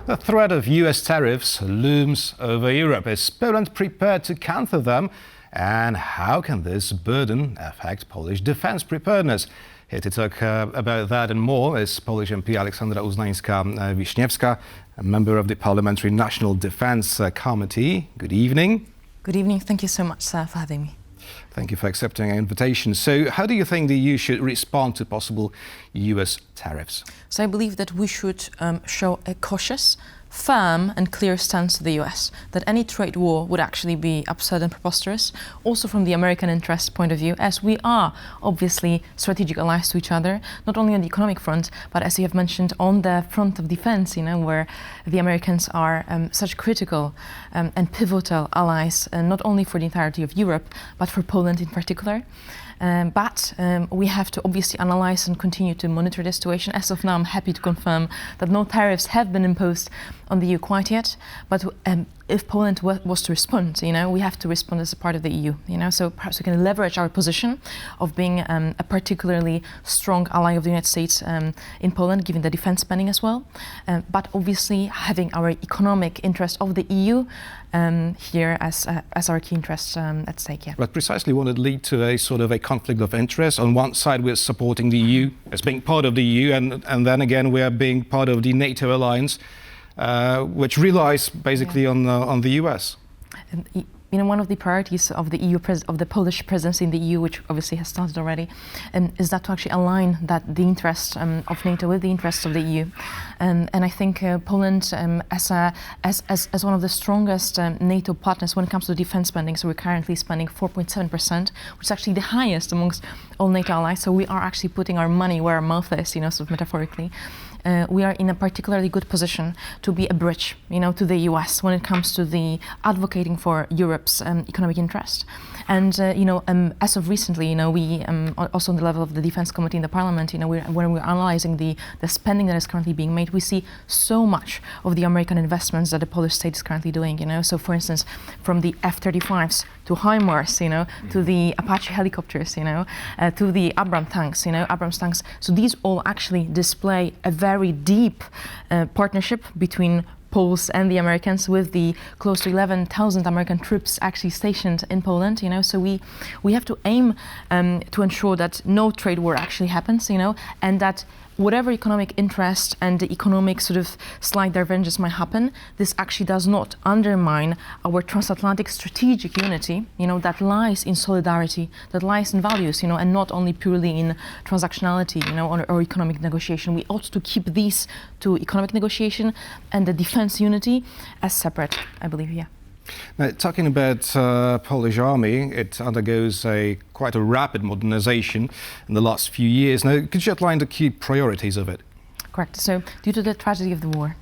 The threat of US tariffs looms over Europe. Is Poland prepared to counter them? And how can this burden affect Polish defense preparedness? Here to talk about that and more is Polish MP Aleksandra Uznańska-Wiśniewska, a member of the Parliamentary National Defense Committee. Good evening. Good evening. Thank you so much, sir, for having me. Thank you for accepting our invitation. So how do you think the EU should respond to possible US tariffs? So I believe that we should show a cautious, firm and clear stance to the US, that any trade war would actually be absurd and preposterous, also from the American interest point of view, as we are obviously strategic allies to each other, not only on the economic front, but as you have mentioned, on the front of defense, where the Americans are such critical and pivotal allies, not only for the entirety of Europe, but for Poland in particular. But we have to obviously analyze and continue to monitor the situation. As of now, I'm happy to confirm that no tariffs have been imposed on the EU quite yet. But if Poland was to respond, we have to respond as a part of the EU. So perhaps we can leverage our position of being a particularly strong ally of the United States in Poland, given the defense spending as well. But obviously having our economic interest of the EU here as our key interests at stake. Yeah. But precisely won't it lead to a sort of a conflict of interest? On one side, we're supporting the EU as being part of the EU, and then again, we are being part of the NATO alliance, which relies basically on the US. One of the priorities of the of the Polish presidency in the EU, which obviously has started already, is that to actually align the interests of NATO with the interests of the EU. And I think Poland, as one of the strongest NATO partners when it comes to defense spending, so we're currently spending 4.7%, which is actually the highest amongst all NATO allies. So we are actually putting our money where our mouth is, sort of metaphorically. We are in a particularly good position to be a bridge, to the US when it comes to the advocating for Europe's economic interest. And as of recently, we also on the level of the Defense Committee in the Parliament, when we're analyzing the spending that is currently being made, we see so much of the American investments that the Polish state is currently doing. So, for instance, from the F-35s to HIMARS, to the Apache helicopters, to the Abrams tanks. So these all actually display a very deep partnership between Poles and the Americans, with the close to 11,000 American troops actually stationed in Poland. So we have to aim to ensure that no trade war actually happens, and that whatever economic interest and the economic sort of slight divergence might happen, this actually does not undermine our transatlantic strategic unity, that lies in solidarity, that lies in values, and not only purely in transactionality, or economic negotiation. We ought to keep these two, economic negotiation and the defense unity, as separate, I believe, yeah. Now, talking about Polish army, it undergoes quite a rapid modernization in the last few years. Now, could you outline the key priorities of it? Correct. So, due to the tragedy of the war,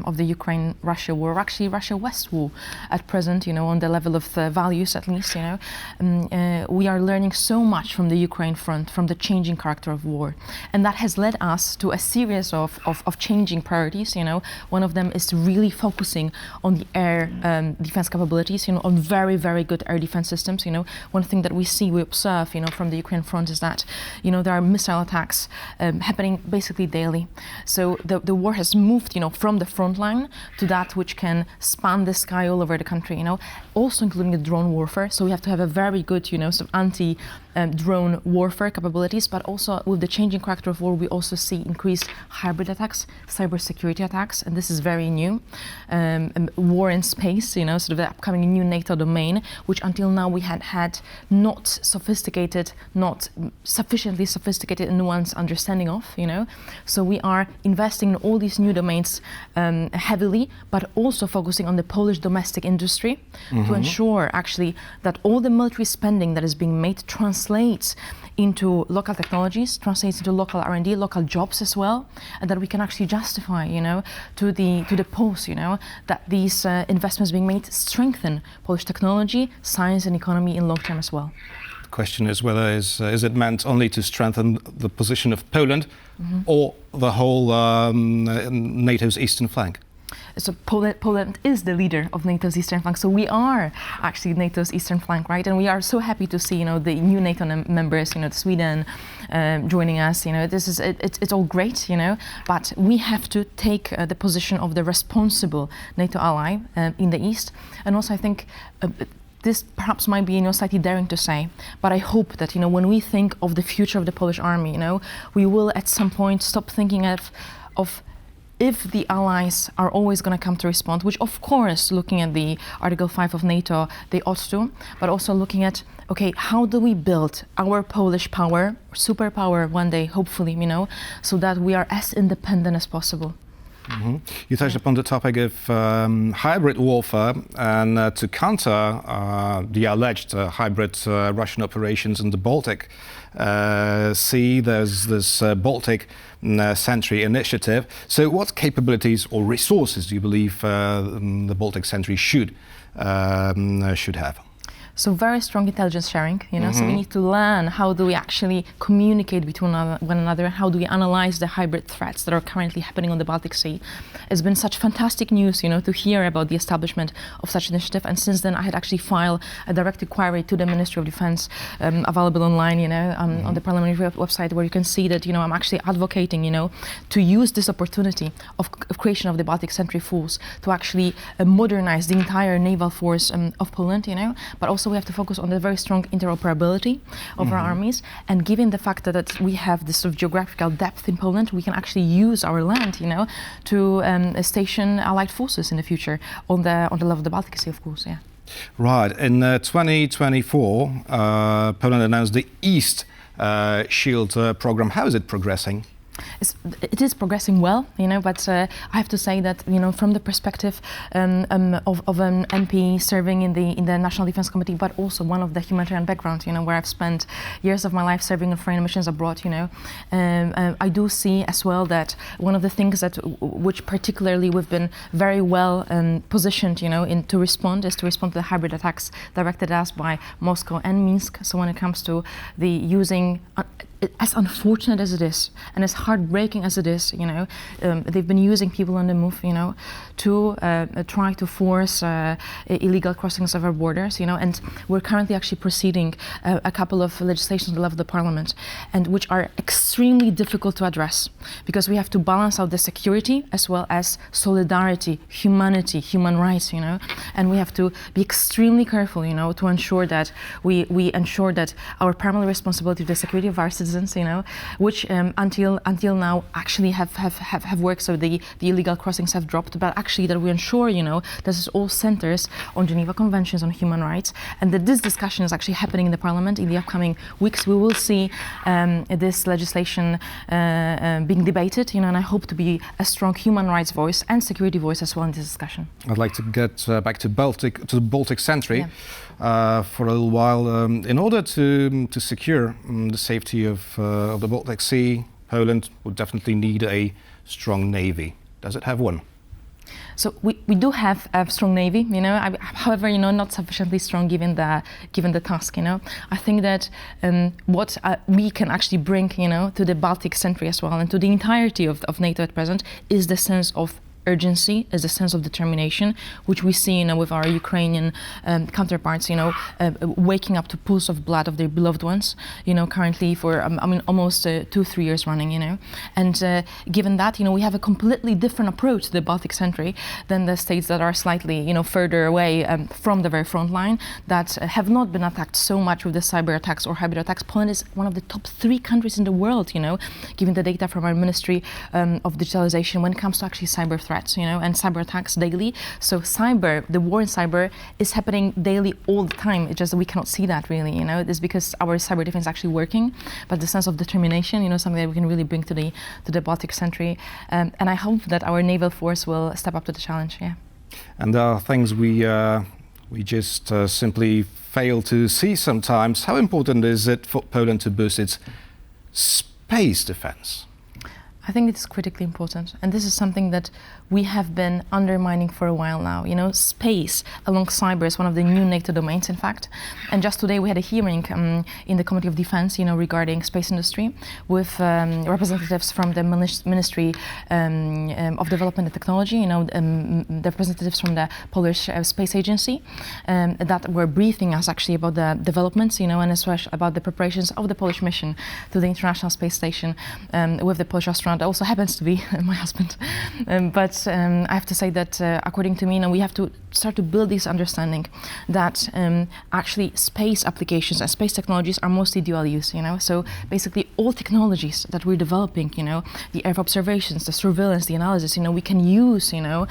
of the Ukraine-Russia war, actually Russia-West war at present, on the level of values at least, we are learning so much from the Ukraine front, from the changing character of war. And that has led us to a series of changing priorities, One of them is really focusing on the air defense capabilities, on very, very good air defense systems. One thing that we observe, from the Ukraine front is that, there are missile attacks happening basically daily. So the war has moved, from the front line to that which can span the sky all over the country, also including the drone warfare. So we have to have a very good, sort of anti-drone warfare capabilities, but also with the changing character of war, we also see increased hybrid attacks, cybersecurity attacks, and this is very new. War in space, sort of the upcoming new NATO domain, which until now we had not sufficiently sophisticated and nuanced understanding of, So we are investing in all these new domains heavily, but also focusing on the Polish domestic industry to ensure actually that all the military spending that is being made translates into local technologies, translates into local R&D, local jobs as well, and that we can actually justify, to the Poles, that these investments being made strengthen Polish technology, science and economy in long term as well. The question is whether is it meant only to strengthen the position of Poland or the whole NATO's eastern flank? So Poland is the leader of NATO's eastern flank. So we are actually NATO's eastern flank, right? And we are so happy to see, the new NATO members, Sweden joining us. It's all great, but we have to take the position of the responsible NATO ally in the east. And also, I think this perhaps might be, slightly daring to say, but I hope that, when we think of the future of the Polish army, we will at some point stop thinking of if the allies are always going to come to respond, which of course, looking at the Article 5 of NATO, they ought to, but also looking at, okay, how do we build our Polish power, superpower one day, hopefully, so that we are as independent as possible. Mm-hmm. You touched upon the topic of hybrid warfare, and to counter the alleged hybrid Russian operations in the Baltic Sea, there's this Baltic Sentry initiative. So what capabilities or resources do you believe the Baltic Sentry should have? So very strong intelligence sharing, so we need to learn how do we actually communicate between one another, how do we analyze the hybrid threats that are currently happening on the Baltic Sea. It's been such fantastic news, to hear about the establishment of such initiative, and since then I had actually filed a direct inquiry to the Ministry of Defense, available online, on the parliamentary website, where you can see that, I'm actually advocating, to use this opportunity of creation of the Baltic Sentry Force to actually modernize the entire naval force of Poland, but also we have to focus on the very strong interoperability of our armies, and given the fact that we have this sort of geographical depth in Poland, we can actually use our land, to station allied forces in the future on the level of the Baltic Sea, of course. Yeah. Right. In 2024, Poland announced the East Shield program. How is it progressing? It is progressing well, but I have to say that, from the perspective of an MP serving in the National Defense Committee, but also one of the humanitarian background, where I've spent years of my life serving in foreign missions abroad, I do see as well that one of the things which particularly we've been very well positioned, to respond to the hybrid attacks directed at us by Moscow and Minsk. So when it comes to the using, as unfortunate as it is, and as heartbreaking as it is, they've been using people on the move, to try to force illegal crossings of our borders, and we're currently actually proceeding a couple of legislations at the level of the parliament, and which are extremely difficult to address, because we have to balance out the security as well as solidarity, humanity, human rights, and we have to be extremely careful, to ensure that we ensure that our primary responsibility to the security of our citizens, which until now actually have worked, so the illegal crossings have dropped, but actually that we ensure, this is all centers on Geneva Conventions on human rights, and that this discussion is actually happening in the parliament. In the upcoming weeks, we will see this legislation being debated, and I hope to be a strong human rights voice and security voice as well in this discussion. I'd like to get back to the Baltic Sentry for a little while. In order to secure the safety of the Baltic Sea, Poland would definitely need a strong navy. Does it have one? So we do have a strong navy, however, not sufficiently strong given the task, I think that what we can actually bring, to the Baltic Sentry as well, and to the entirety of NATO at present, is the sense of urgency, is a sense of determination, which we see, with our Ukrainian counterparts, waking up to pools of blood of their beloved ones, currently for, almost 2-3 years running, And given that, we have a completely different approach to the Baltic Sentry than the states that are slightly, further away from the very front line, that have not been attacked so much with the cyber attacks or hybrid attacks. Poland is one of the top 3 countries in the world, given the data from our Ministry of Digitalization when it comes to actually cyber threats. And cyber attacks daily. So the war in cyber is happening daily all the time. It's just that we cannot see that really, It's because our cyber defense is actually working, but the sense of determination, something that we can really bring to the Baltic Sentry. And I hope that our naval force will step up to the challenge, And there are things we just simply fail to see sometimes. How important is it for Poland to boost its space defense? I think it's critically important, and this is something that we have been undermining for a while now. You know, space along cyber is one of the new NATO domains, in fact. And just today we had a hearing in the Committee of Defense, you know, regarding space industry with representatives from the Ministry of Development and Technology, you know, the representatives from the Polish Space Agency that were briefing us actually about the developments, you know, and especially about the preparations of the Polish mission to the International Space Station with the Polish astronaut. Also happens to be my husband, but I have to say that according to me, you know, we have to start to build this understanding that actually space applications and space technologies are mostly dual use. You know, so basically all technologies that we're developing, you know, the Earth observations, the surveillance, the analysis, you know, we can use, you know,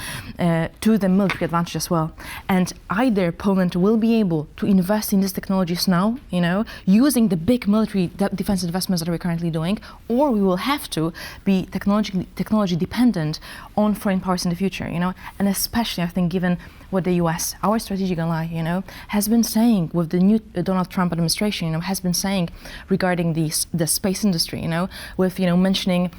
to the military advantage as well. And either Poland will be able to invest in these technologies now, you know, using the big military defense investments that we're currently doing, or we will have to be technology dependent on foreign powers in the future, you know, and especially I think given what the US, our strategic ally, you know, has been saying with the new Donald Trump administration, you know, has been saying regarding the space industry, you know, with, you know, mentioning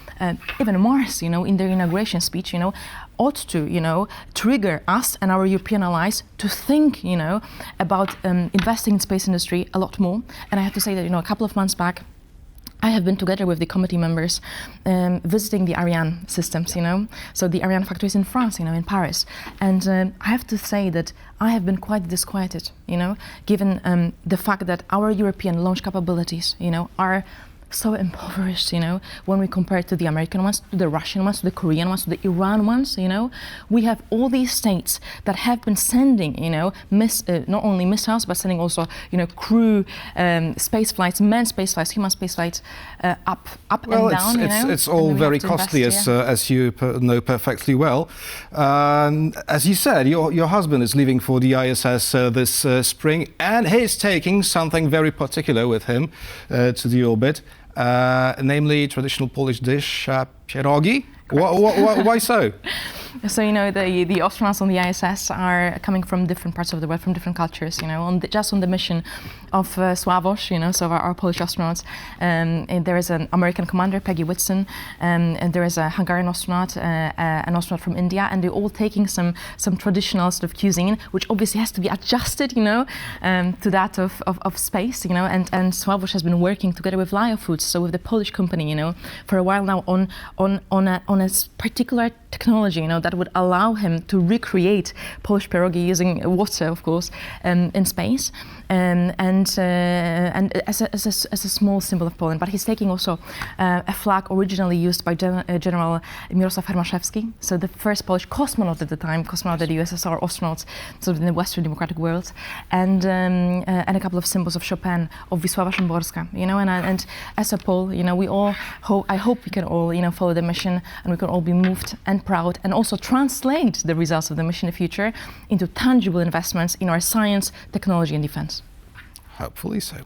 even Mars, you know, in their inauguration speech, you know, ought to, you know, trigger us and our European allies to think, you know, about investing in space industry a lot more. And I have to say that, you know, a couple of months back, I have been together with the committee members visiting the Ariane systems, you know, so the Ariane factories in France, you know, in Paris. And I have to say that I have been quite disquieted, you know, given the fact that our European launch capabilities, you know, are so impoverished, you know, when we compare it to the American ones, to the Russian ones, to the Korean ones, to the Iran ones, you know. We have all these states that have been sending, you know, not only missiles, but sending also, you know, crew space flights, manned space flights, human space flights, up well, and down, you know. It's all very costly, as you know perfectly well. As you said, your husband is leaving for the ISS this spring, and he's taking something very particular with him to the orbit. Namely traditional Polish dish, pierogi. Why so? So, you know, the astronauts on the ISS are coming from different parts of the world, from different cultures, you know, just on the mission of Sławosz, you know, so our Polish astronauts. And there is an American commander, Peggy Whitson, and there is a Hungarian astronaut, an astronaut from India, and they're all taking some traditional sort of cuisine, which obviously has to be adjusted, you know, to that of space, you know, and Sławosz has been working together with Lio Foods, so with the Polish company, you know, for a while now on a particular technology, you know, that would allow him to recreate Polish pierogi using water, of course, in space, and as a small symbol of Poland. But he's taking also a flag originally used by General Mirosław Hermaszewski, so the first Polish cosmonaut at the time, cosmonaut of the USSR, astronauts sort of in the Western democratic world, and a couple of symbols of Chopin, of Wisława Szymborska, you know, and as a Pole, you know, we all I hope we can all, you know, follow the mission, and we can all be moved and proud, and also translate the results of the mission in the future into tangible investments in our science, technology and defense. Hopefully so.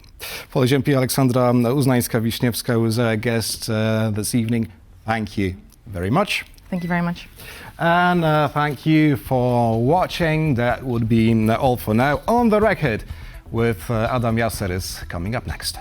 Polish MP Aleksandra Uznańska-Wiśniewska was our guest this evening. Thank you very much. Thank you very much. And thank you for watching. That would be all for now. On the Record with Adam Jaser is coming up next.